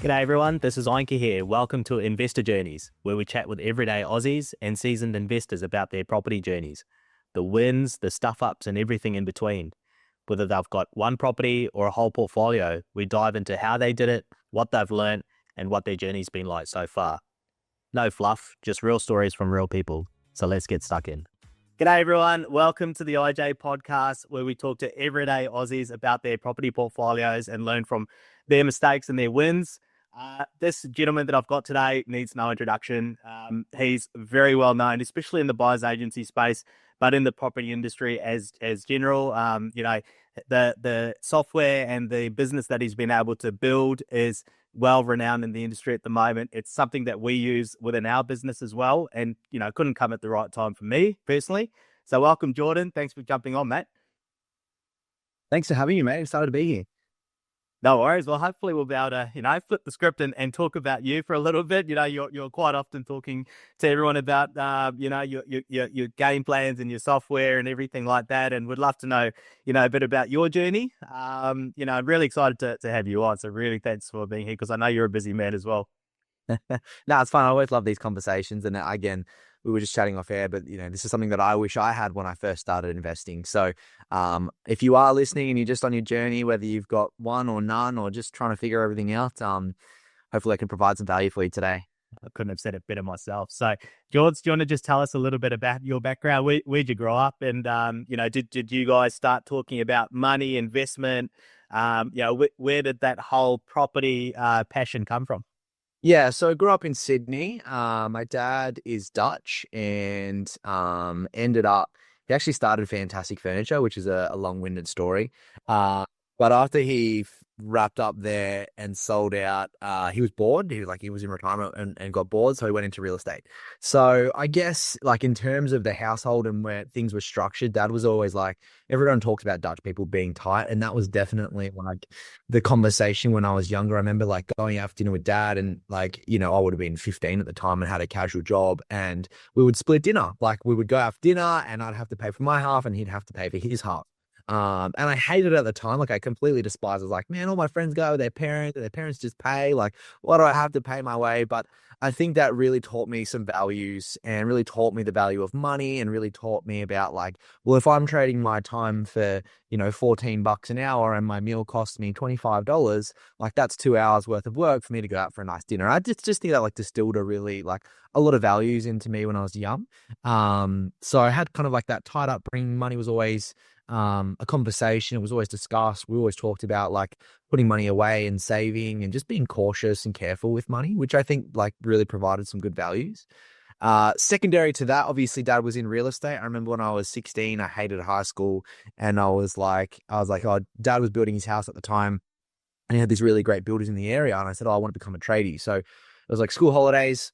G'day everyone, this is Oinka here. Welcome to Investor Journeys, where we chat with everyday Aussies and seasoned investors about their property journeys, the wins, the stuff ups, and everything in between. Whether they've got one property or a whole portfolio, we dive into how they did it, what they've learned, and what their journey's been like so far. No fluff, just real stories from real people. So let's get stuck in. G'day everyone, welcome to the IJ podcast, where we talk to everyday Aussies about their property portfolios and learn from their mistakes and their wins. This gentleman that I've got today needs no introduction. He's very well known, especially in the buyer's agency space, but in the property industry as general. The software and the business that he's been able to build is well renowned in the industry at the moment. It's something that we use within our business as well, and couldn't come at the right time for me personally. So welcome, Jordan. Thanks for jumping on, mate. Thanks for having me, mate. Excited to be here. No worries. Well, hopefully we'll be able to, flip the script and talk about you for a little bit. You're quite often talking to everyone about, your game plans and your software and everything like that. And we'd love to know, a bit about your journey. I'm really excited to have you on. So really thanks for being here because I know you're a busy man as well. No, it's fun. I always love these conversations. And again, we were just chatting off air, but this is something that I wish I had when I first started investing. So if you are listening and you're just on your journey, whether you've got one or none, or just trying to figure everything out, hopefully I can provide some value for you today. I couldn't have said it better myself. So, George, do you want to just tell us a little bit about your background? Where'd you grow up? And, did you guys start talking about money, investment? Where did that whole property passion come from? Yeah, so I grew up in Sydney. My dad is Dutch and he actually started Fantastic Furniture, which is a long-winded story. But after he wrapped up there and sold out, he was bored. He was in retirement and got bored, so he went into real estate. So I guess in terms of the household and where things were structured, Dad was always everyone talks about Dutch people being tight, and that was definitely the conversation when I was younger. I remember going out for dinner with Dad, and I would have been 15 at the time and had a casual job, and we would split dinner. We would go out for dinner, and I'd have to pay for my half, and he'd have to pay for his half. And I hated it at the time. I completely despised it. I was man, all my friends go with their parents, and their parents just pay. Why do I have to pay my way? But I think that really taught me some values and really taught me the value of money and really taught me about if I'm trading my time for, $14 an hour and my meal costs me $25, that's 2 hours worth of work for me to go out for a nice dinner. I just think that distilled a really a lot of values into me when I was young. So I had kind of that tied upbringing. Money was always a conversation. It was always discussed. We always talked about putting money away and saving and just being cautious and careful with money, which I think really provided some good values. Secondary to that, obviously Dad was in real estate. I remember when I was 16, I hated high school, and I was like, oh, Dad was building his house at the time, and he had these really great builders in the area. And I said, oh, I want to become a tradie. So it was school holidays.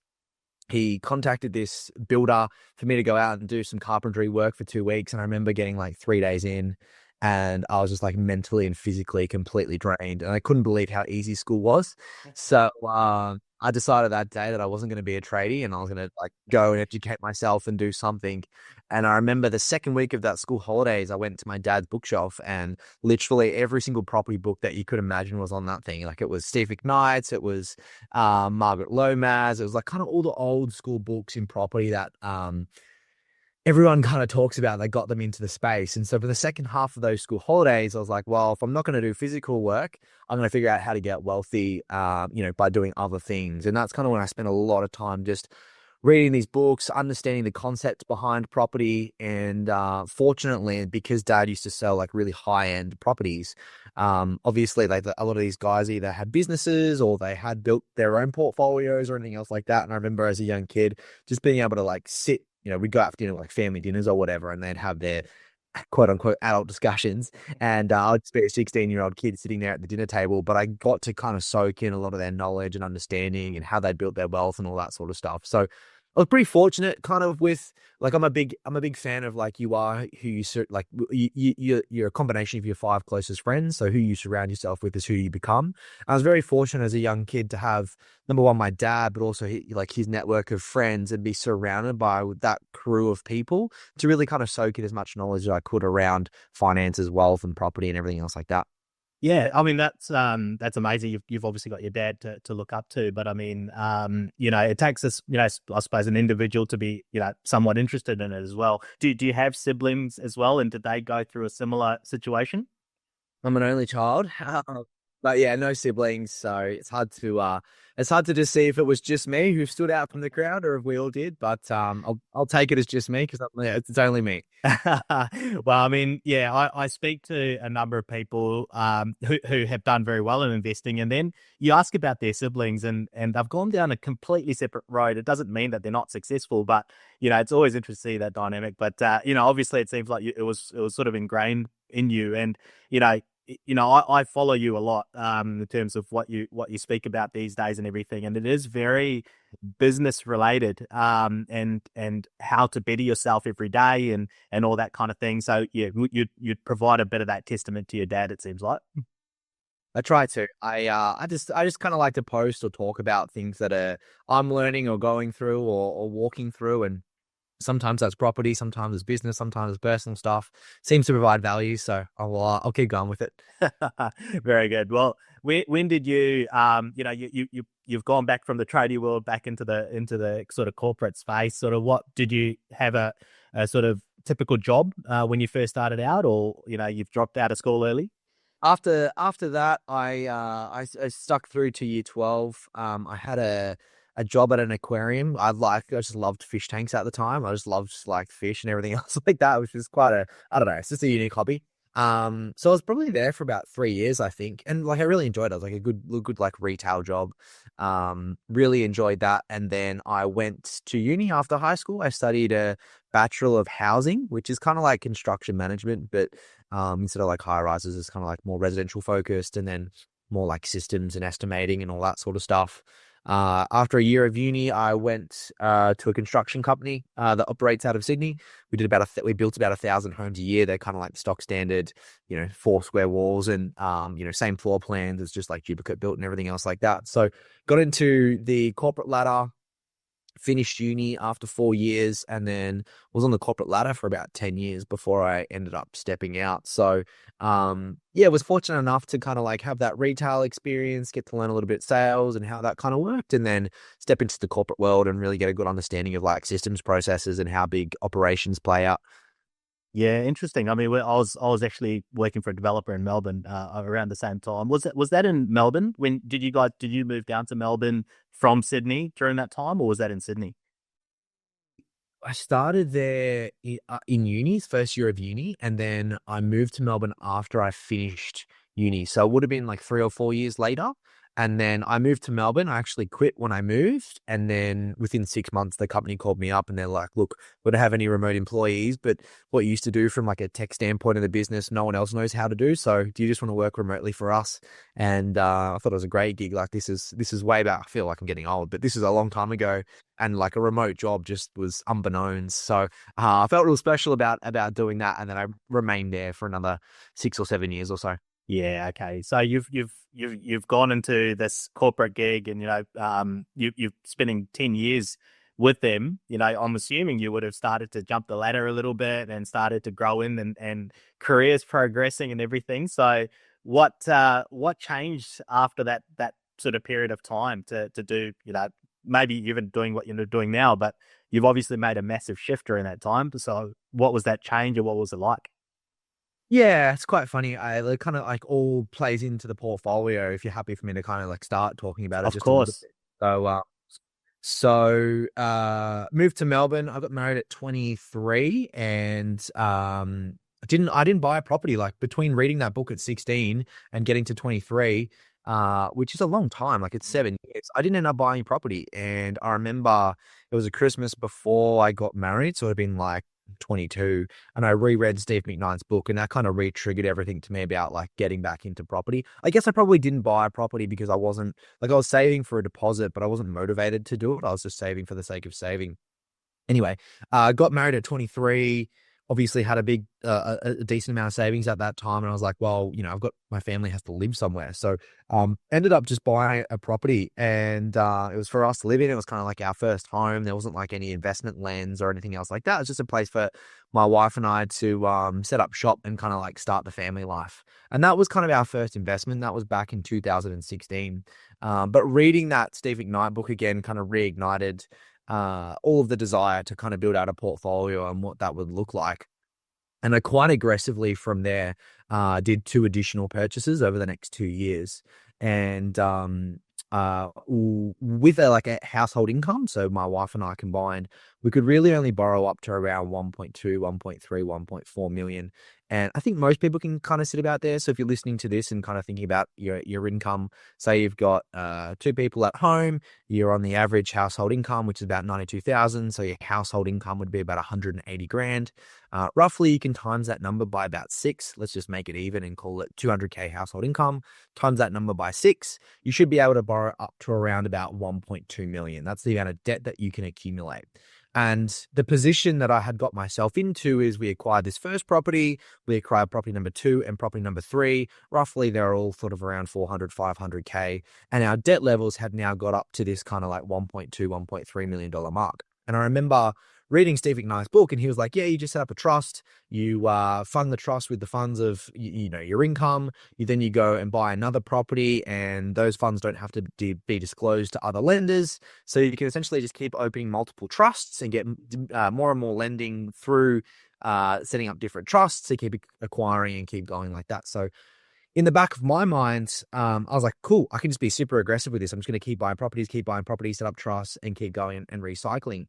He contacted this builder for me to go out and do some carpentry work for 2 weeks. And I remember getting 3 days in, and I was just mentally and physically completely drained. And I couldn't believe how easy school was. So I decided that day that I wasn't going to be a tradie, and I was going to go and educate myself and do something. And I remember the second week of that school holidays, I went to my dad's bookshelf, and literally every single property book that you could imagine was on that thing. It was Steve McKnight's, it was Margaret Lomas, it was kind of all the old school books in property that everyone kind of talks about. They got them into the space. And so for the second half of those school holidays, I was well, if I'm not going to do physical work, I'm going to figure out how to get wealthy, by doing other things. And that's kind of when I spent a lot of time just reading these books, understanding the concepts behind property. And fortunately, because Dad used to sell really high-end properties, obviously a lot of these guys either had businesses or they had built their own portfolios or anything else like that. And I remember as a young kid just being able to sit, we'd go out for dinner, family dinners or whatever, and they'd have their quote unquote adult discussions. And I'd be a 16-year-old kid sitting there at the dinner table, but I got to kind of soak in a lot of their knowledge and understanding and how they'd built their wealth and all that sort of stuff. So I was pretty fortunate kind of with I'm a big fan of you are who you're a combination of your 5 closest friends. So who you surround yourself with is who you become. I was very fortunate as a young kid to have, number one, my dad, but also his network of friends, and be surrounded by that crew of people to really kind of soak in as much knowledge as I could around finances, wealth and property and everything else like that. Yeah, I mean that's amazing. You've obviously got your dad to look up to, but I mean, it takes us, I suppose, an individual to be, somewhat interested in it as well. Do you have siblings as well, and did they go through a similar situation? I'm an only child. But yeah, no siblings, so it's hard to just see if it was just me who stood out from the crowd or if we all did. But I'll take it as just me because yeah, it's only me. Well, I mean, yeah, I speak to a number of people who have done very well in investing, and then you ask about their siblings, and they've gone down a completely separate road. It doesn't mean that they're not successful, but it's always interesting to see that dynamic. But obviously, it seems like it was sort of ingrained in you, and you know. I follow you a lot in terms of what you speak about these days and everything, and it is very business related, and how to better yourself every day, and all that kind of thing. So yeah, you'd provide a bit of that testament to your dad, it seems like. I try to. I just kind of like to post or talk about things that I'm learning or going through or walking through, and sometimes that's property, sometimes it's business, sometimes it's personal stuff. Seems to provide value, so I'll keep going with it. Very good. Well, when did you you've gone back from the tradie world back into the sort of corporate space? Sort of, what did you have a sort of typical job when you first started out, or you've dropped out of school early? After that, I stuck through to year 12. I had a job at an aquarium. I just loved fish tanks at the time. I just loved like fish and everything else like that, which is quite I don't know, it's just a unique hobby. So I was probably there for about 3 years, I think, and like I really enjoyed it. It was like a good like retail job. Really enjoyed that, and then I went to uni after high school. I studied a Bachelor of Housing, which is kind of like construction management, but instead of like high rises, it's kind of like more residential focused, and then more like systems and estimating and all that sort of stuff. After a year of uni, I went to a construction company that operates out of Sydney. We built about 1,000 homes a year. They're kind of like the stock standard, 4 square walls and same floor plans as just like duplicate built and everything else like that. So got into the corporate ladder, finished uni after 4 years, and then was on the corporate ladder for about 10 years before I ended up stepping out. So, yeah, was fortunate enough to kind of like have that retail experience, get to learn a little bit sales and how that kind of worked, and then step into the corporate world and really get a good understanding of like systems processes and how big operations play out. Yeah, interesting. I mean, I was actually working for a developer in Melbourne around the same time. Was that in Melbourne? When did you move down to Melbourne from Sydney during that time, or was that in Sydney? I started there in uni's first year of uni, and then I moved to Melbourne after I finished uni. So it would have been like 3 or 4 years later. And then I moved to Melbourne. I actually quit when I moved. And then within 6 months, the company called me up and they're like, look, we don't have any remote employees, but what you used to do from like a tech standpoint of the business, no one else knows how to do. So do you just want to work remotely for us? And I thought it was a great gig. Like this is way back. I feel like I'm getting old, but this is a long time ago. And like a remote job just was unbeknownst. So I felt real special about doing that. And then I remained there for another 6 or 7 years or so. Yeah, okay. So you've gone into this corporate gig, and you're spending 10 years with them. I'm assuming you would have started to jump the ladder a little bit and started to grow in, and careers progressing and everything. So what changed after that sort of period of time to do, maybe even doing what you're doing now, but you've obviously made a massive shift during that time. So what was that change, or what was it like? Yeah, it's quite funny. It kind of like all plays into the portfolio if you're happy for me to kind of like start talking about it Of just a little course. bit. So moved to Melbourne. I got married at 23, and I didn't buy a property. Like between reading that book at 16 and getting to 23, which is a long time, like it's 7 years, I didn't end up buying property. And I remember it was a Christmas before I got married, so it'd been like 22, and I reread Steve McKnight's book, and that kind of re-triggered everything to me about like getting back into property. I guess I probably didn't buy a property because I wasn't like, I was saving for a deposit, but I wasn't motivated to do it. I was just saving for the sake of saving. Anyway, got married at 23, obviously had a big, a decent amount of savings at that time. And I was like, well, I've got, my family has to live somewhere. So, ended up just buying a property, and, it was for us to live in. It was kind of like our first home. There wasn't like any investment lens or anything else like that. It was just a place for my wife and I to, set up shop and kind of like start the family life. And that was kind of our first investment. That was back in 2016. But reading that Steve McKnight book again kind of reignited, all of the desire to kind of build out a portfolio and what that would look like. And I quite aggressively from there, did two additional purchases over the next 2 years. And, with like a household income, so my wife and I combined, we could really only borrow up to around 1.2, 1.3, 1.4 million. And I think most people can kind of sit about there. So if you're listening to this and kind of thinking about your income, say you've got, two people at home, you're on the average household income, which is about 92,000. So your household income would be about 180 grand. Roughly, you can times that number by about six. Let's just make it even and call it 200K household income. Times that number by six, you should be able to borrow up to around about 1.2 million. That's the amount of debt that you can accumulate. And the position that I had got myself into is we acquired this first property, we acquired property number two and property number three. Roughly, they're all sort of around 400, 500K. And our debt levels had now got up to this kind of like 1.2, $1.3 million mark. And I remember reading Steve McKnight's book, and he was like, yeah, you just set up a trust, you, fund the trust with the funds of, your income. Then you go and buy another property, and those funds don't have to be disclosed to other lenders. So you can essentially just keep opening multiple trusts and get, more and more lending through, setting up different trusts to keep acquiring and keep going like that. So in the back of my mind, I was like, cool, I can just be super aggressive with this. I'm just going to keep buying properties, set up trusts, and keep going and recycling.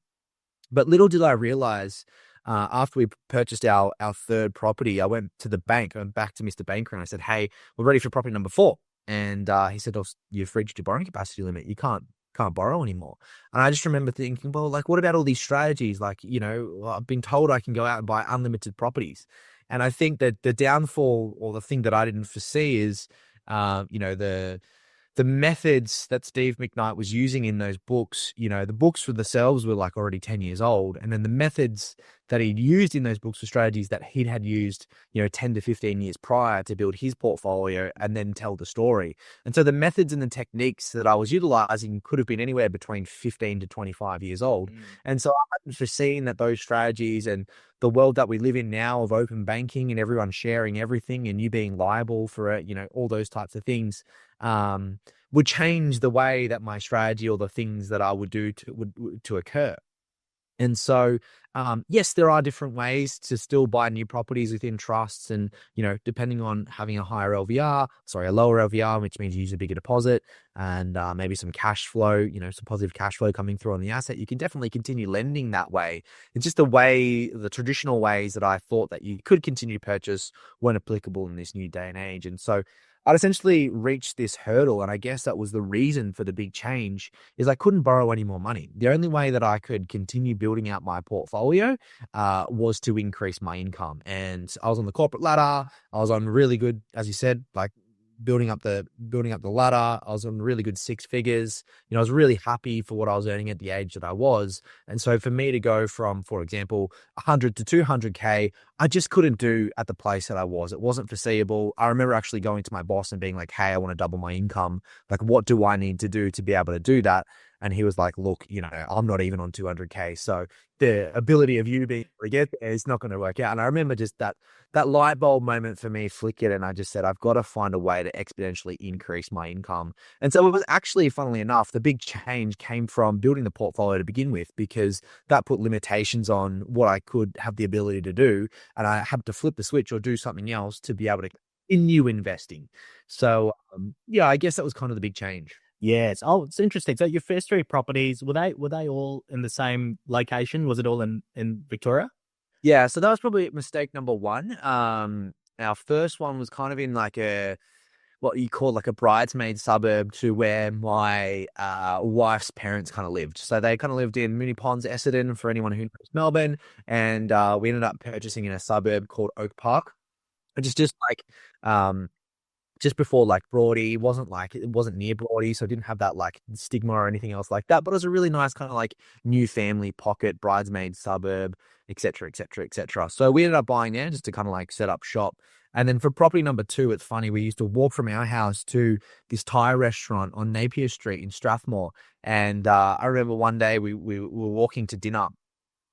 But little did I realize, after we purchased our third property, I went to the bank, I went back to Mr. Banker, and I said, hey, we're ready for property number four. And, he said, oh, you've reached your borrowing capacity limit. You can't borrow anymore. And I just remember thinking, well, like, what about all these strategies? Like, well, I've been told I can go out and buy unlimited properties. And I think that the downfall, or the thing that I didn't foresee, is, the methods that Steve McKnight was using in those books. The books for themselves were like already 10 years old. And then the methods that he'd used in those books were strategies that he had used, 10 to 15 years prior to build his portfolio and then tell the story. And so the methods and the techniques that I was utilizing could have been anywhere between 15 to 25 years old. And so I hadn't foreseen that those strategies, and the world that we live in now of open banking and everyone sharing everything and you being liable for it, all those types of things, would change the way that my strategy or the things that I would do to occur. And so, yes, there are different ways to still buy new properties within trusts, and, depending on having a lower LVR, which means you use a bigger deposit, and, maybe some cash flow, some positive cash flow coming through on the asset, you can definitely continue lending that way. It's just the traditional ways that I thought that you could continue to purchase weren't applicable in this new day and age. And so I'd essentially reached this hurdle, and I guess that was the reason for the big change, is I couldn't borrow any more money. The only way that I could continue building out my portfolio, was to increase my income. And I was on the corporate ladder. I was on really good, as you said, like building up the ladder. I was on really good six figures. I was really happy for what I was earning at the age that I was. And so for me to go from, for example, 100 to 200K, I just couldn't do at the place that I was. It wasn't foreseeable. I remember actually going to my boss and being like, hey, I want to double my income. Like, what do I need to do to be able to do that? And he was like, look, I'm not even on 200K. So the ability of you being able to get there is not going to work out. And I remember just that light bulb moment for me flickered, and I just said, I've got to find a way to exponentially increase my income. And so it was actually, funnily enough, the big change came from building the portfolio to begin with, because that put limitations on what I could have the ability to do. And I had to flip the switch or do something else to be able to continue investing. So, yeah, I guess that was kind of the big change. Yes. Oh, it's interesting. So your first three properties, were they all in the same location? Was it all in Victoria? Yeah, so that was probably mistake number one. Our first one was kind of in like what you call like a bridesmaid suburb to where my, wife's parents kind of lived. So they kind of lived in Moonee Ponds, Essendon, for anyone who knows Melbourne. And, we ended up purchasing in a suburb called Oak Park, which is just like, um, just before like Broady. It wasn't near Broady, so it didn't have that like stigma or anything else like that. But it was a really nice kind of like new family pocket, bridesmaid suburb, etc., etc., etc. So we ended up buying there just to kind of like set up shop. And then for property number two, it's funny, we used to walk from our house to this Thai restaurant on Napier Street in Strathmore. And I remember one day we were walking to dinner,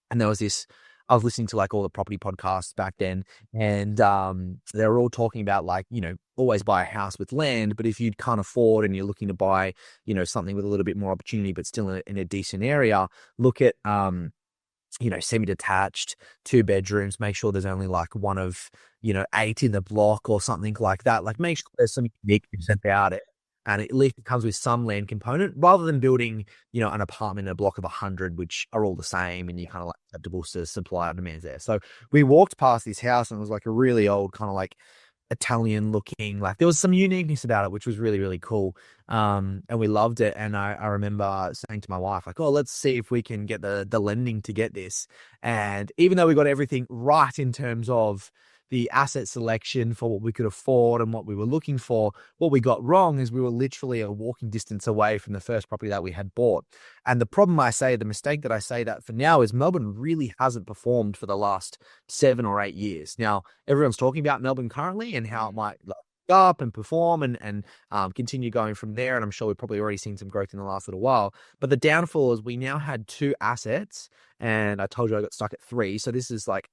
and there was this. I was listening to like all the property podcasts back then, and they were all talking about like, always buy a house with land, but if you can't afford and you're looking to buy, something with a little bit more opportunity, but still in a decent area, look at semi-detached, 2 bedrooms, make sure there's only like one of, 8 in the block or something like that. Like make sure there's some uniqueness about it. And at least it comes with some land component rather than building, an apartment in a block of 100, which are all the same and you kind of like acceptable to supply and demand there. So we walked past this house and it was like a really old kind of like Italian looking, like there was some uniqueness about it, which was really, really cool. And we loved it. And I remember saying to my wife, like, oh, let's see if we can get the lending to get this. And even though we got everything right in terms of the asset selection for what we could afford and what we were looking for, what we got wrong is we were literally a walking distance away from the first property that we had bought. And the mistake that I say that for now is Melbourne really hasn't performed for the last 7 or 8 years. Now, everyone's talking about Melbourne currently and how it might up and perform and continue going from there. And I'm sure we've probably already seen some growth in the last little while. But the downfall is we now had 2 assets, and I told you I got stuck at 3. So this is like,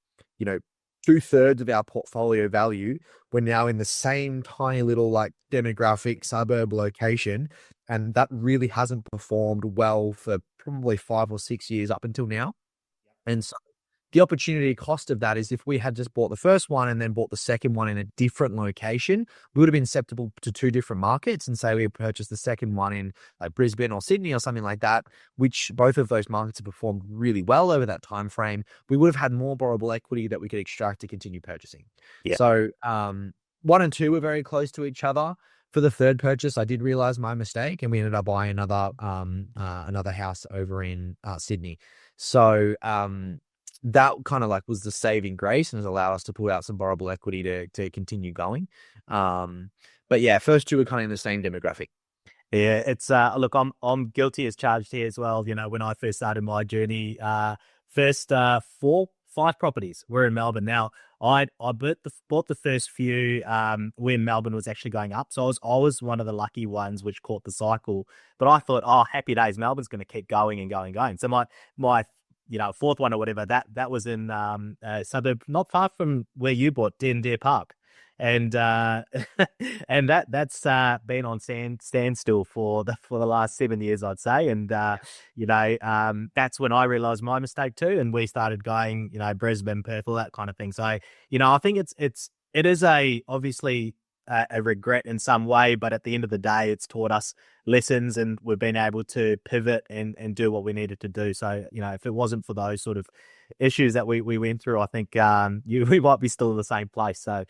2/3 of our portfolio value. We're now in the same tiny little like demographic suburb location. And that really hasn't performed well for probably 5 or 6 years up until now. And so the opportunity cost of that is if we had just bought the first one and then bought the second one in a different location, we would have been acceptable to 2 different markets. And say we purchased the second one in like Brisbane or Sydney or something like that, which both of those markets have performed really well over that time frame. We would have had more borrowable equity that we could extract to continue purchasing. Yeah. So 1 and 2 were very close to each other. For the third purchase, I did realize my mistake, and we ended up buying another house over in Sydney. So that kind of like was the saving grace and has allowed us to pull out some borrowable equity to continue going. But yeah, first 2 are kind of in the same demographic. Yeah, it's look, I'm guilty as charged here as well. When I first started my journey, first 5 properties were in Melbourne. Now I bought the first few when Melbourne was actually going up, so I was one of the lucky ones which caught the cycle. But I thought, oh, happy days, Melbourne's going to keep going and going and going. So my 4th one or whatever, that was in a suburb not far from where you bought, Deer Park. And and that's been on standstill for the last 7 years, I'd say. And that's when I realized my mistake too, and we started going, Brisbane, Perth, all that kind of thing. So I think it is obviously a regret in some way, but at the end of the day, it's taught us lessons, and we've been able to pivot and do what we needed to do. So if it wasn't for those sort of issues that we went through, I think we might be still in the same place. So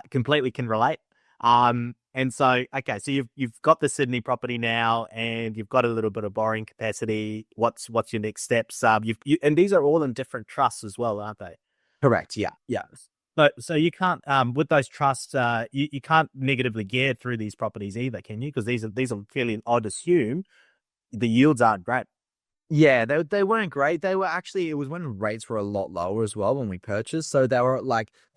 completely can relate. And so okay, so you've got the Sydney property now, and you've got a little bit of borrowing capacity. What's your next steps? And these are all in different trusts as well, aren't they? Correct. Yeah. Yeah. So you can't with those trusts, you can't negatively gear through these properties either, can you? Because these are fairly, I'd assume, the yields aren't great. Yeah, they weren't great. They were actually, it was when rates were a lot lower as well when we purchased. So they were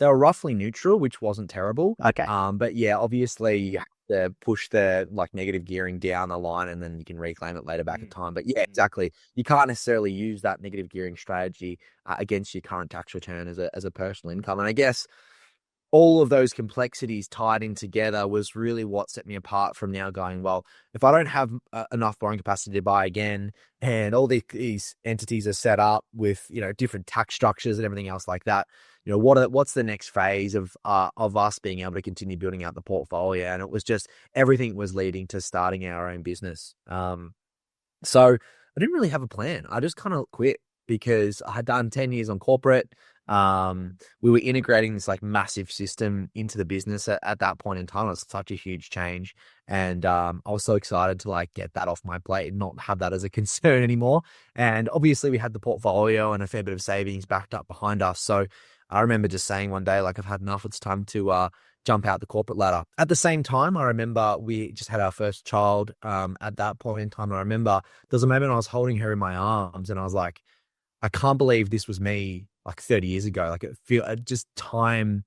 roughly neutral, which wasn't terrible. Okay. But yeah, obviously you have to push the like negative gearing down the line, and then you can reclaim it later back in time. But yeah, exactly. You can't necessarily use that negative gearing strategy against your current tax return as a personal income. And I guess all of those complexities tied in together was really what set me apart from now going, well, if I don't have enough borrowing capacity to buy again, and all these entities are set up with, different tax structures and everything else like that, what's the next phase of us being able to continue building out the portfolio? And it was just, everything was leading to starting our own business. So I didn't really have a plan. I just kind of quit because I had done 10 years on corporate. We were integrating this like massive system into the business at that point in time. It was such a huge change. And I was so excited to like get that off my plate and not have that as a concern anymore. And obviously we had the portfolio and a fair bit of savings backed up behind us. So I remember just saying one day, like, I've had enough. It's time to jump out the corporate ladder. At the same time, I remember we just had our first child at that point in time. And I remember there was a moment I was holding her in my arms and I was like, I can't believe this was me like 30 years ago. Like it feel just time,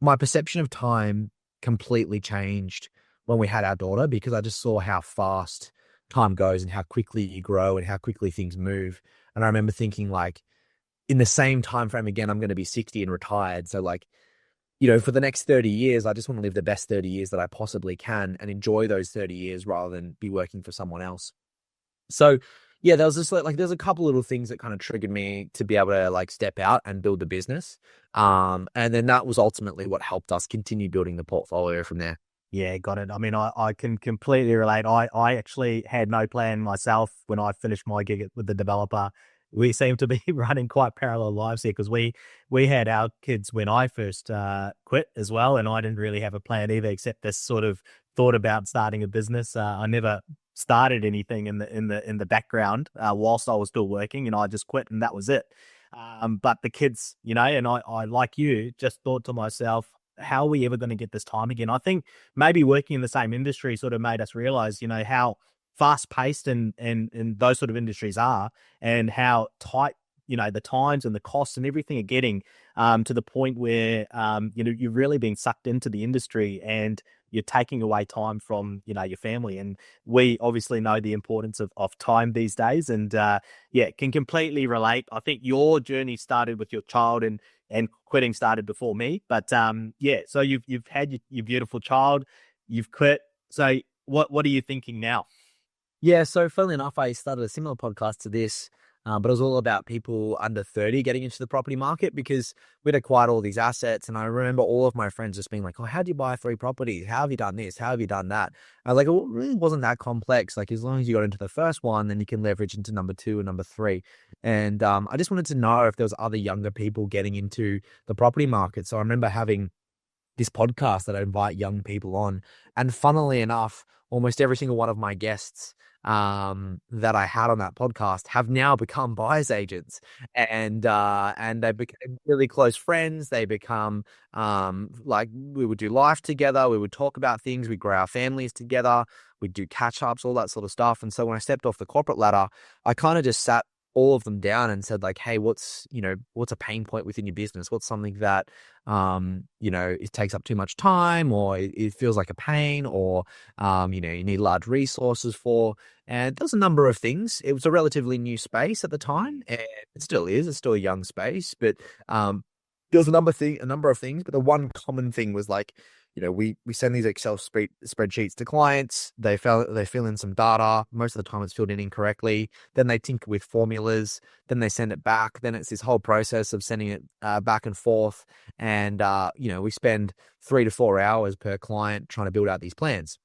my perception of time completely changed when we had our daughter because I just saw how fast time goes and how quickly you grow and how quickly things move. And I remember thinking like in the same time frame again, I'm going to be 60 and retired. So like, for the next 30 years, I just want to live the best 30 years that I possibly can and enjoy those 30 years rather than be working for someone else. So yeah, there was just like there's a couple little things that kind of triggered me to be able to like step out and build the business. And then that was ultimately what helped us continue building the portfolio from there. Yeah, got it. I mean, I can completely relate. I actually had no plan myself when I finished my gig with the developer. We seem to be running quite parallel lives here because we had our kids when I first quit as well, and I didn't really have a plan either, except this sort of thought about starting a business. I never started anything in the background whilst I was still working, and I just quit, and that was it. But the kids, and I like you, just thought to myself, how are we ever going to get this time again? I think maybe working in the same industry sort of made us realize, how fast paced and those sort of industries are and how tight, the times and the costs and everything are getting to the point where, you're really being sucked into the industry and you're taking away time from, your family. And we obviously know the importance of time these days and, yeah, can completely relate. I think your journey started with your child and quitting started before me. But yeah, so you've had your beautiful child, you've quit. So what are you thinking now? Yeah, so funnily enough, I started a similar podcast to this, but it was all about people under 30 getting into the property market because we'd acquired all these assets. And I remember all of my friends just being like, oh, how do you buy 3 properties? How have you done this? How have you done that? I was like, it really wasn't that complex. Like, as long as you got into the first one, then you can leverage into number 2 and number 3. And I just wanted to know if there was other younger people getting into the property market. So I remember having this podcast that I invite young people on. And funnily enough, almost every single one of my guests that I had on that podcast have now become buyer's agents, and they became really close friends. They become like we would do life together. We would talk about things. We'd grow our families together. We'd do catch ups, all that sort of stuff. And so when I stepped off the corporate ladder, I kind of just sat all of them down and said like, hey, what's a pain point within your business? What's something that, it takes up too much time or it feels like a pain or, you need large resources for, and there's a number of things. It was a relatively new space at the time and it still is, it's still a young space, but, there was a number of things, but the one common thing was like, we send these Excel spreadsheets to clients. They fill in some data. Most of the time it's filled in incorrectly. Then they tinker with formulas. Then they send it back. Then it's this whole process of sending it back and forth. And, we spend 3 to 4 hours per client trying to build out these plans.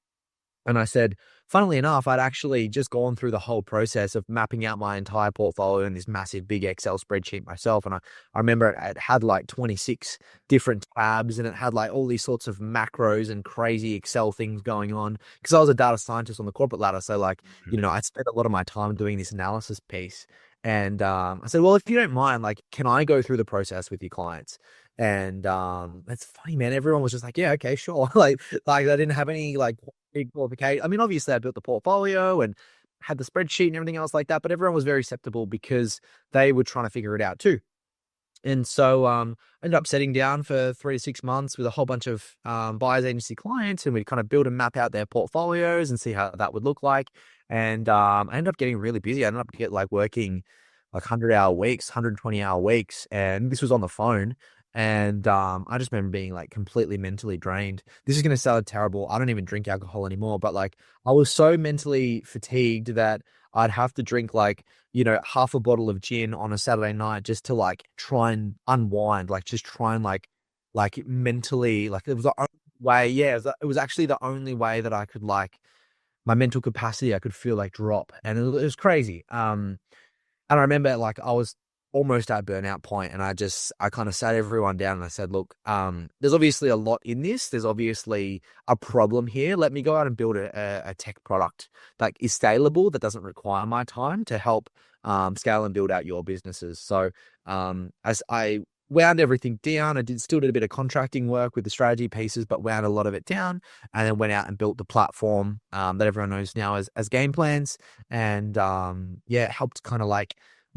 And I said, funnily enough, I'd actually just gone through the whole process of mapping out my entire portfolio in this massive big Excel spreadsheet myself. And I remember it had like 26 different tabs and it had like all these sorts of macros and crazy Excel things going on because I was a data scientist on the corporate ladder. So like, I spent a lot of my time doing this analysis piece. And I said, well, if you don't mind, like, can I go through the process with your clients? And it's funny, man. Everyone was just like, yeah, okay, sure. like I didn't have any like big qualification. I mean, obviously I built the portfolio and had the spreadsheet and everything else like that, but everyone was very acceptable because they were trying to figure it out too. And so I ended up sitting down for 3 to 6 months with a whole bunch of buyers agency clients, and we'd kind of build and map out their portfolios and see how that would look like. And I ended up getting really busy. I ended up working like 100-hour weeks, 120-hour weeks, and this was on the phone. And I just remember being like completely mentally drained. This is going to sound terrible. I don't even drink alcohol anymore, but like I was so mentally fatigued that I'd have to drink like, half a bottle of gin on a Saturday night just to like try and unwind, like just try and like mentally, like it was the only way. Yeah, it was actually the only way that I could like my mental capacity, I could feel like drop, and it was crazy. And I remember like I was almost at burnout point and I kind of sat everyone down and I said, look, there's obviously a lot in this. There's obviously a problem here. Let me go out and build a tech product that is scalable, that doesn't require my time to help scale and build out your businesses. So as I wound everything down. I still did a bit of contracting work with the strategy pieces, but wound a lot of it down, and then went out and built the platform that everyone knows now as Gameplans, and yeah, helped kind of like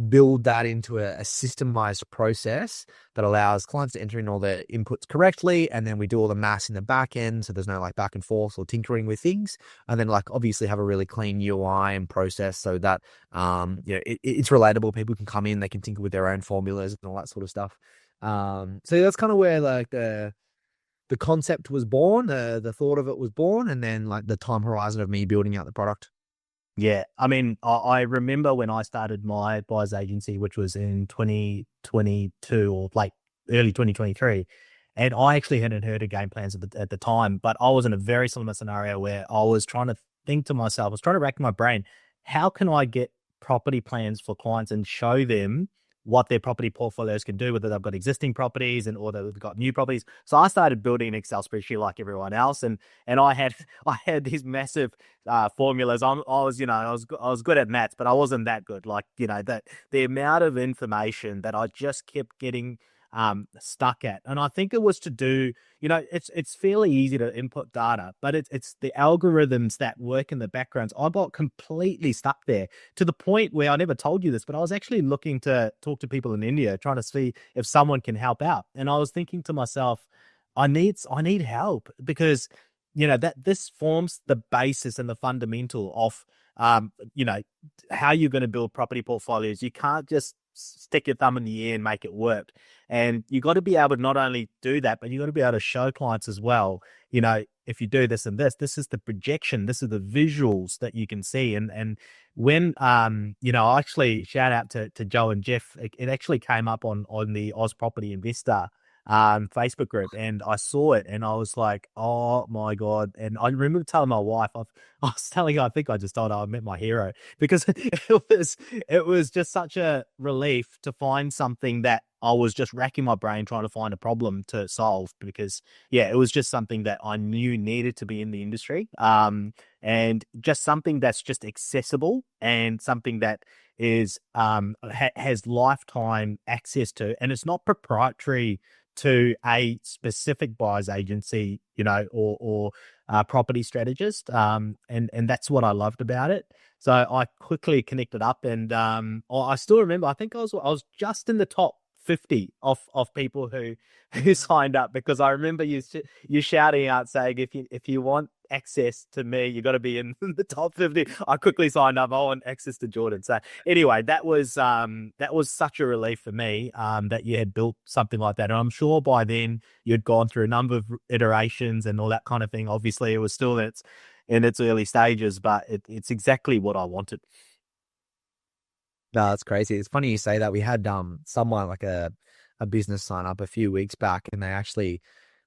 build that into a systemized process that allows clients to enter in all their inputs correctly, and then we do all the maths in the back end, so there's no like back and forth or tinkering with things, and then like obviously have a really clean UI and process so that it's relatable. People can come in, they can tinker with their own formulas and all that sort of stuff. So that's kind of where like the concept was born, the thought of it was born, and then like the time horizon of me building out the product. Yeah, I mean, I remember when I started my buyer's agency, which was in 2022 or like early 2023, and I actually hadn't heard of game plans at the time, but I was in a very similar scenario where I was trying to think to myself, I was trying to rack my brain, how can I get property plans for clients and show them what their property portfolios can do, whether they've got existing properties and or they've got new properties. So I started building an Excel spreadsheet like everyone else, and I had these massive formulas. I was good at maths, but I wasn't that good. Like, that the amount of information that I just kept getting stuck at. And I think it was to do, it's fairly easy to input data, but it's the algorithms that work in the backgrounds. I got completely stuck there to the point where I never told you this, but I was actually looking to talk to people in India, trying to see if someone can help out. And I was thinking to myself, I need help because that this forms the basis and the fundamental of how you're going to build property portfolios. You can't just stick your thumb in the air and make it work. And you got to be able to not only do that, but you got to be able to show clients as well, if you do this and this is the projection, this is the visuals that you can see. And when, I actually shout out to Joe and Jeff, it actually came up on the Oz Property Investor Facebook group, and I saw it and I was like, oh my God. And I remember telling my wife, I was telling her, I think I just told her I met my hero because it was just such a relief to find something that I was just racking my brain trying to find a problem to solve, because it was just something that I knew needed to be in the industry. And just something that's just accessible and something that is has lifetime access to, and it's not proprietary to a specific buyer's agency, or property strategist. And that's what I loved about it. So I quickly connected up, and I still remember, I think I was just in the top 50 of people who signed up, because I remember you shouting out saying, if you want access to me, you got to be in the top 50. I quickly signed up. I want access to Jordan. So anyway, that was such a relief for me, that you had built something like that. And I'm sure by then you'd gone through a number of iterations and all that kind of thing. Obviously, it was still in its early stages, but it's exactly what I wanted. No, that's crazy. It's funny you say that. We had someone like a business sign up a few weeks back, and they actually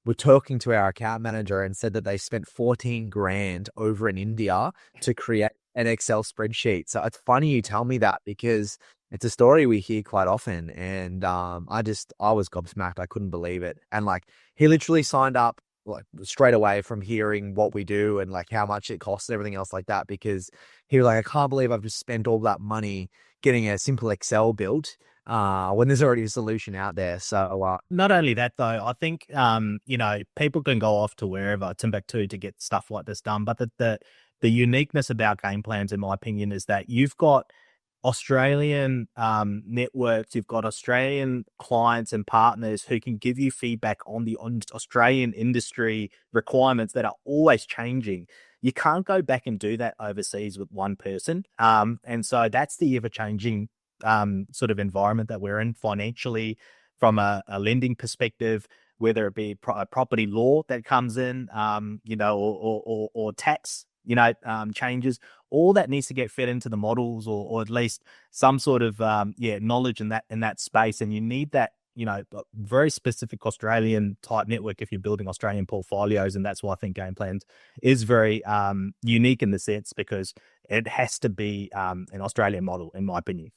were talking to our account manager and said that they spent 14 grand over in India to create an Excel spreadsheet. So it's funny you tell me that, because it's a story we hear quite often. And I was gobsmacked. I couldn't believe it. And like, he literally signed up like straight away from hearing what we do and like how much it costs and everything else like that, because he was like, I can't believe I've just spent all that money getting a simple Excel built when there's already a solution out there. So Not only that, though, I think, people can go off to wherever, Timbuktu, to get stuff like this done. But the uniqueness about Game Plans, in my opinion, is that you've got Australian networks, you've got Australian clients and partners who can give you feedback on the Australian industry requirements that are always changing. You can't go back and do that overseas with one person. And so that's the ever-changing sort of environment that we're in financially, from a lending perspective, whether it be property law that comes in, or tax, changes. All that needs to get fed into the models, or at least some sort of knowledge in that space. And you need that, very specific Australian type network if you're building Australian portfolios. And that's why I think Game Plans is very unique in the sense, because it has to be an Australian model, in my opinion.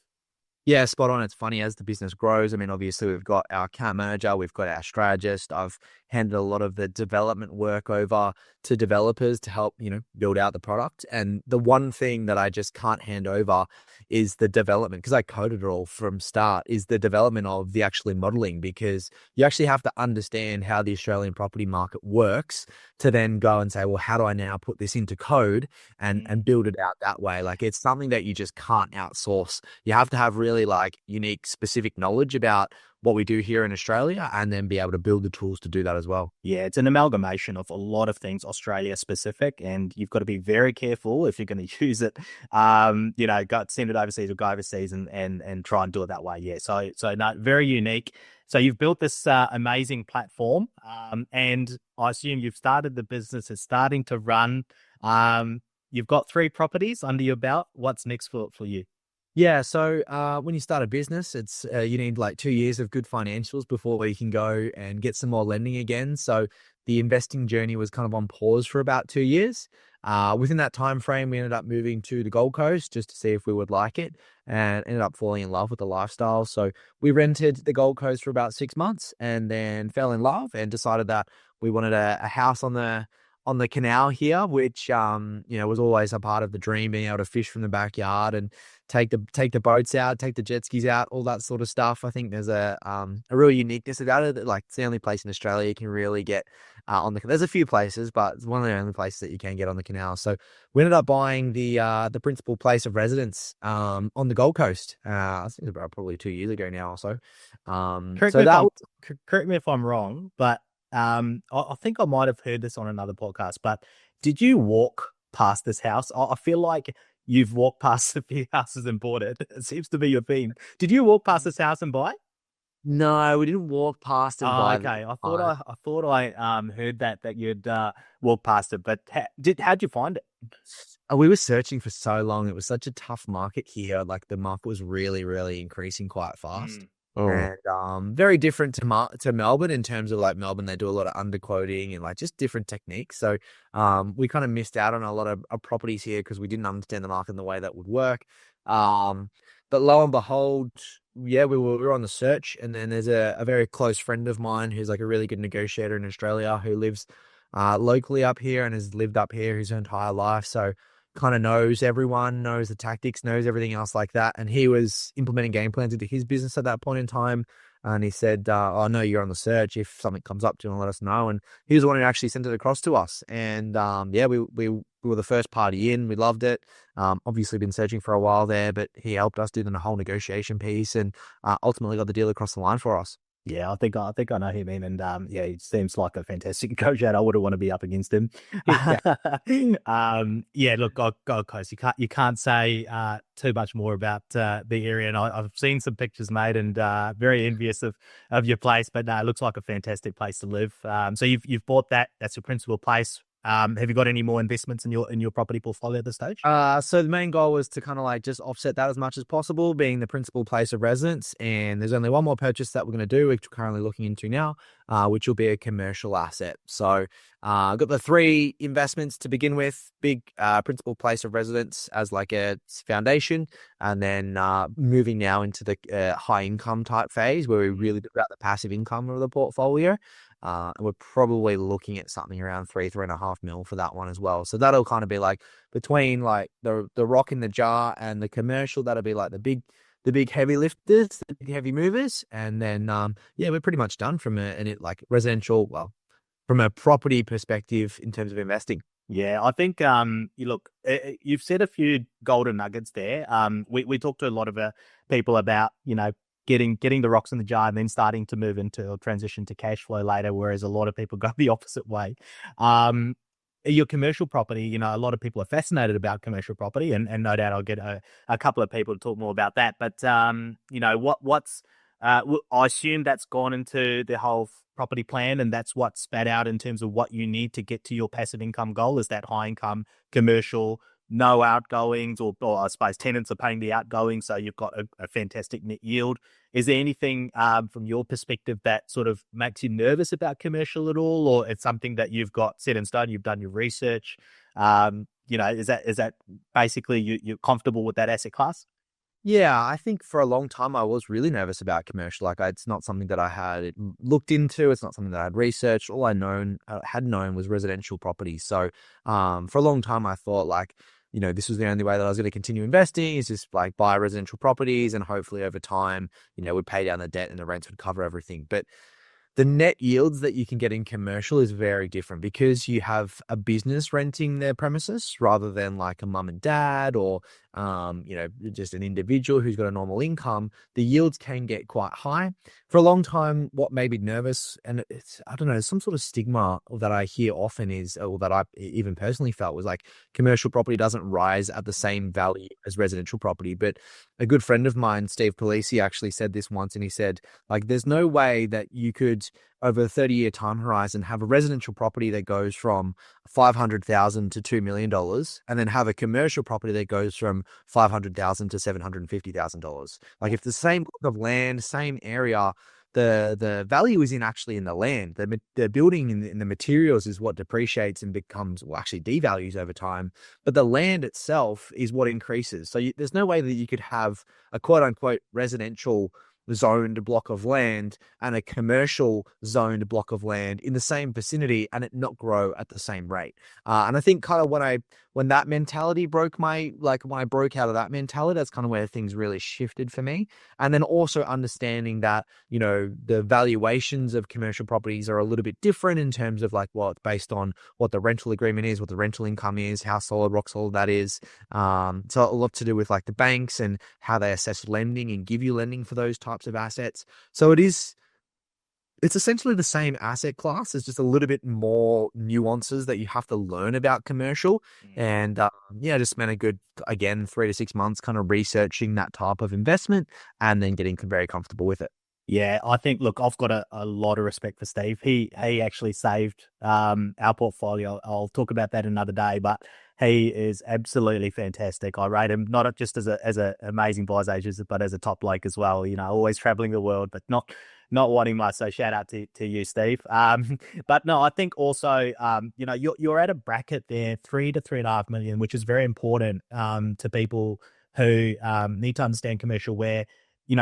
Yeah, spot on. It's funny as the business grows. I mean, obviously, we've got our account manager, we've got our strategist. I've handed a lot of the development work over to developers to help, build out the product. And the one thing that I just can't hand over is the development, because I coded it all from start, is the development of the actually modeling, because you actually have to understand how the Australian property market works to then go and say, well, how do I now put this into code and build it out that way? Like, it's something that you just can't outsource. You have to have really like unique, specific knowledge about what we do here in Australia and then be able to build the tools to do that as well. Yeah, it's an amalgamation of a lot of things Australia specific, and you've got to be very careful if you're going to use it. Send it overseas or go overseas and try and do it that way. Yeah, so no, very unique. So you've built this amazing platform, and I assume you've started the business. It's starting to run. You've got 3 properties under your belt. What's next for you? Yeah, so when you start a business, it's you need like 2 years of good financials before you can go and get some more lending again. So the investing journey was kind of on pause for about 2 years. Within that time frame, we ended up moving to the Gold Coast just to see if we would like it, and ended up falling in love with the lifestyle. So we rented the Gold Coast for about 6 months, and then fell in love and decided that we wanted a house on the canal here, which was always a part of the dream, being able to fish from the backyard and take the boats out, take the jet skis out, all that sort of stuff. I think there's a real uniqueness about it. That, like, it's the only place in Australia you can really get on the. There's a few places, but it's one of the only places that you can get on the canal. So we ended up buying the principal place of residence on the Gold Coast. I think it's about probably 2 years ago now or so. Correct So me if that I'm correct me if I'm wrong, but I think I might have heard this on another podcast. But did you walk past this house? I feel like you've walked past a few houses and bought it. It seems to be your theme. Did you walk past this house and buy? No, we didn't walk past and Oh, buy okay. the. I thought I heard that you'd walk past it, but how'd you find it? We were searching for so long. It was such a tough market here. Like, the market was really, really increasing quite fast. Mm. Oh, And very different to Melbourne in terms of, like, Melbourne, they do a lot of underquoting and like just different techniques. So we kind of missed out on a lot of properties here because we didn't understand the market and the way that would work. Um, but lo and behold, yeah, we were on the search, and then there's a very close friend of mine who's like a really good negotiator in Australia, who lives locally up here and has lived up here his entire life. So kind of knows everyone, knows the tactics, knows everything else like that. And he was implementing game plans into his business at that point in time. And he said, "Oh, I know you're on the search. If something comes up, do you want to let us know?" And he was the one who actually sent it across to us. And yeah, we were the first party in. We loved it. Obviously been searching for a while there, but he helped us do the whole negotiation piece, and ultimately got the deal across the line for us. yeah, I think I know him, and yeah, he seems like a fantastic negotiator. I wouldn't want to be up against him. Yeah. Yeah, look, Gold Coast, you can't say too much more about the area, and I've seen some pictures, mate, and very envious of your place. But no, it looks like a fantastic place to live. So you've bought that. That's your principal place. Have you got any more investments in your property portfolio at this stage? So the main goal was to kind of like just offset that as much as possible, being the principal place of residence. And there's only one more purchase that we're going to do, which we're currently looking into now, which will be a commercial asset. So I've got the 3 investments to begin with: big principal place of residence as like a foundation, and then moving now into the high income type phase, where we really build out the passive income of the portfolio. And we're probably looking at something around 3.5 mil for that one as well. So that'll kind of be like between like the rock in the jar and the commercial. That'll be like the big heavy lifters, the big heavy movers. And then yeah, we're pretty much done from like residential, well, from a property perspective in terms of investing. Yeah, I think you've said a few golden nuggets there. We talked to a lot of people about getting the rocks in the jar and then starting to move into or transition to cash flow later, whereas a lot of people go the opposite way. Your commercial property, a lot of people are fascinated about commercial property, and no doubt I'll get a couple of people to talk more about that. But I assume that's gone into the whole property plan, and that's what spat out in terms of what you need to get to your passive income goal, is that high income commercial, no outgoings, or I suppose tenants are paying the outgoings, so you've got a fantastic net yield. Is there anything from your perspective that sort of makes you nervous about commercial at all, or it's something that you've got set in stone, you've done your research? Is that basically you're comfortable with that asset class? Yeah, I think for a long time I was really nervous about commercial. It's not something that I had looked into. It's not something that I'd researched. All I had known was residential property. So, for a long time I thought this was the only way that I was going to continue investing is just like buy residential properties and hopefully over time, would pay down the debt and the rents would cover everything. But the net yields that you can get in commercial is very different because you have a business renting their premises rather than like a mum and dad or just an individual who's got a normal income. The yields can get quite high. For a long time, what made me nervous, and it's, I don't know, some sort of stigma that I hear often is, or that I even personally felt was like commercial property doesn't rise at the same value as residential property. But a good friend of mine, Steve Polisi, actually said this once, and he said, like, there's no way that you could, over a 30-year time horizon, have a residential property that goes from $500,000 to $2 million, and then have a commercial property that goes from $500,000 to $750,000. Like, if the same block of land, same area, the value is actually in the land. The building and the materials is what depreciates and becomes, well, actually devalues over time. But the land itself is what increases. So there's no way that you could have a quote unquote residential zoned block of land and a commercial zoned block of land in the same vicinity and it not grow at the same rate. And I think kind of when that mentality broke when I broke out of that mentality, that's kind of where things really shifted for me. And then also understanding that, the valuations of commercial properties are a little bit different in terms of like what based on what the rental agreement is, what the rental income is, how solid, rock solid that is. So a lot to do with like the banks and how they assess lending and give you lending for those types of assets. So it's essentially the same asset class. It's just a little bit more nuances that you have to learn about commercial. And just spent a good, again, 3 to 6 months kind of researching that type of investment and then getting very comfortable with it. Yeah, I think, look, I've got a lot of respect for Steve. He actually saved our portfolio. I'll talk about that another day, but he is absolutely fantastic. I rate him not just as a amazing buyer's agent, but as a top bloke as well. Always traveling the world, but not wanting much. So shout out to you, Steve. But no, I think also, you're at a bracket there, 3 to 3.5 million, which is very important to people who need to understand commercial, where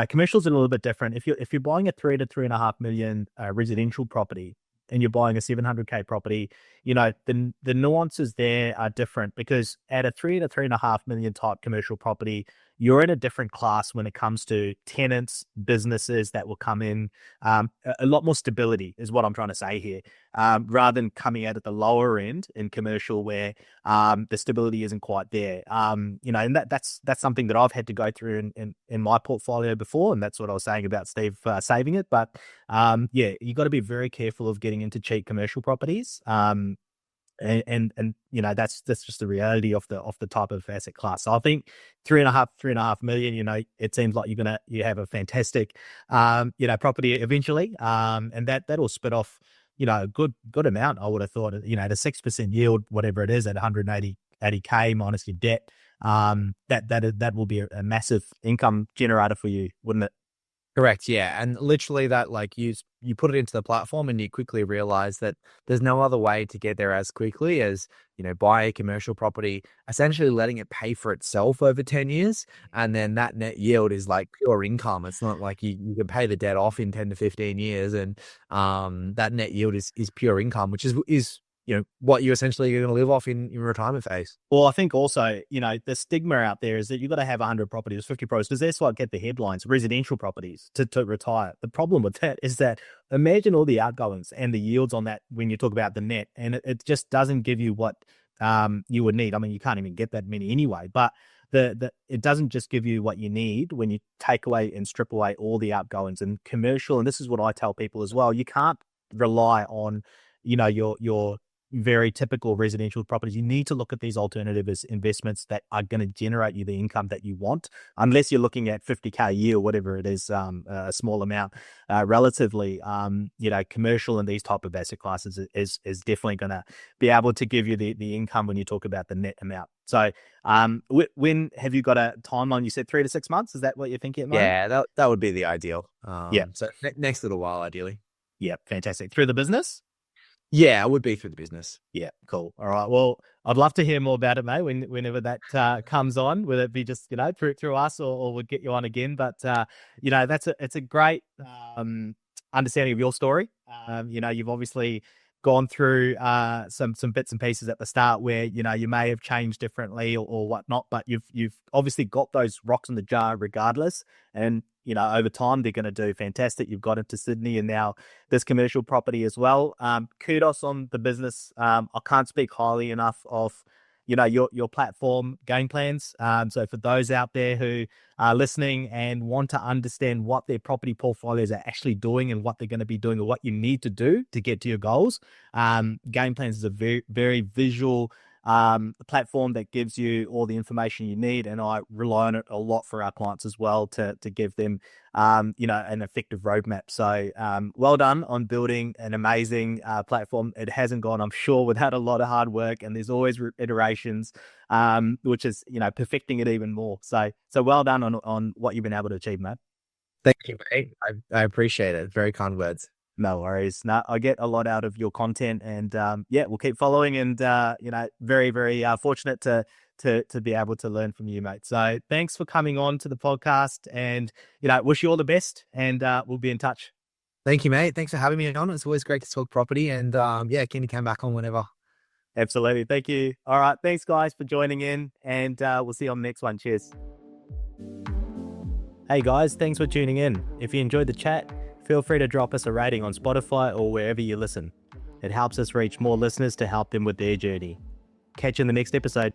commercial's a little bit different. If you're buying a 3 to 3.5 million residential property and you're buying a 700K property, the nuances there are different, because at a 3 to 3.5 million type commercial property, you're in a different class when it comes to tenants, businesses that will come in. A lot more stability is what I'm trying to say here, rather than coming out at the lower end in commercial where the stability isn't quite there. And that's something that I've had to go through in my portfolio before, and that's what I was saying about Steve saving it. But you got to be very careful of getting into cheap commercial properties. And that's just the reality of the type of asset class. So I think 3.5 million, it seems like you have a fantastic property eventually, and that'll spit off a good amount. I would have thought, the 6% yield, whatever it is, at 180K minus your debt, that will be a massive income generator for you, wouldn't it? Correct. Yeah. And literally that, like, you put it into the platform and you quickly realize that there's no other way to get there as quickly as, buy a commercial property, essentially letting it pay for itself over 10 years. And then that net yield is like pure income. It's not like you can pay the debt off in 10 to 15 years. And that net yield is pure income, which is what you essentially are going to live off in your retirement phase. Well, I think also, the stigma out there is that you've got to have 100 properties, 50 pros, because that's what get the headlines, residential properties to retire. The problem with that is that imagine all the outgoings and the yields on that when you talk about the net, and it just doesn't give you what you would need. I mean, you can't even get that many anyway, but it doesn't just give you what you need when you take away and strip away all the outgoings and commercial. And this is what I tell people as well. You can't rely on, your very typical residential properties. You need to look at these alternative as investments that are going to generate you the income that you want, unless you're looking at 50K a year or whatever it is, a small amount, relatively. Commercial and these type of asset classes is definitely going to be able to give you the income when you talk about the net amount. So when have you got a timeline? You said 3 to 6 months. Is that what you're thinking at the moment? Yeah, that would be the ideal. Yeah. So next little while, ideally. Yeah, fantastic. Through the business? Yeah, it would be through the business. Yeah, cool. All right. Well, I'd love to hear more about it, mate. Whenever that comes on, whether it be just through us, or we'll get you on again. But it's a great understanding of your story. You've obviously gone through some bits and pieces at the start where you may have changed differently or whatnot, but you've obviously got those rocks in the jar regardless. And over time they're going to do fantastic. You've got into Sydney and now this commercial property as well. Kudos on the business. I can't speak highly enough of your platform, Gameplans. So for those out there who are listening and want to understand what their property portfolios are actually doing and what they're going to be doing or what you need to do to get to your goals, Gameplans is a very, very visual platform that gives you all the information you need, and I rely on it a lot for our clients as well to give them an effective roadmap. So well done on building an amazing platform. It hasn't gone, I'm sure, without a lot of hard work, and there's always iterations, which is perfecting it even more. So well done on what you've been able to achieve, Matt. Thank you, mate. I appreciate it. Very kind words. No worries. No, I get a lot out of your content, and we'll keep following. And very, very fortunate to be able to learn from you, mate. So thanks for coming on to the podcast, and wish you all the best. And we'll be in touch. Thank you, mate. Thanks for having me on. It's always great to talk property, and can you come back on whenever? Absolutely. Thank you. All right. Thanks, guys, for joining in, and we'll see you on the next one. Cheers. Hey, guys. Thanks for tuning in. If you enjoyed the chat, feel free to drop us a rating on Spotify or wherever you listen. It helps us reach more listeners to help them with their journey. Catch you in the next episode.